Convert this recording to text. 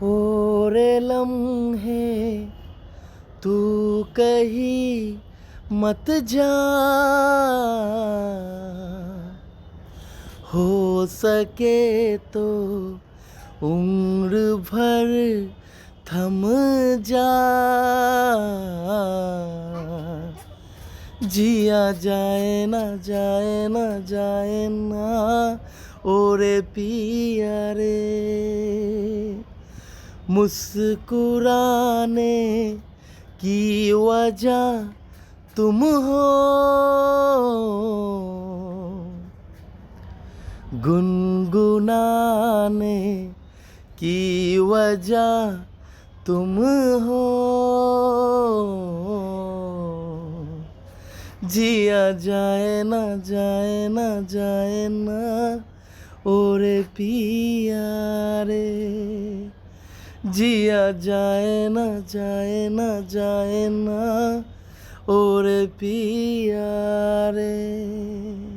ओरे लम्हे तू कहीं मत जा, हो सके तो उम्र भर थम जा। जिया जाए ना जाए ना जाए ना ओरे पिया रे, मुस्कुराने की वजह तुम हो, गुनगुनाने की वजह तुम हो। जिया जाए ना जाए ना जाए ना ओरे पिया रे, जिया जाए ना जाए ना जाए ना ओरे पिया रे।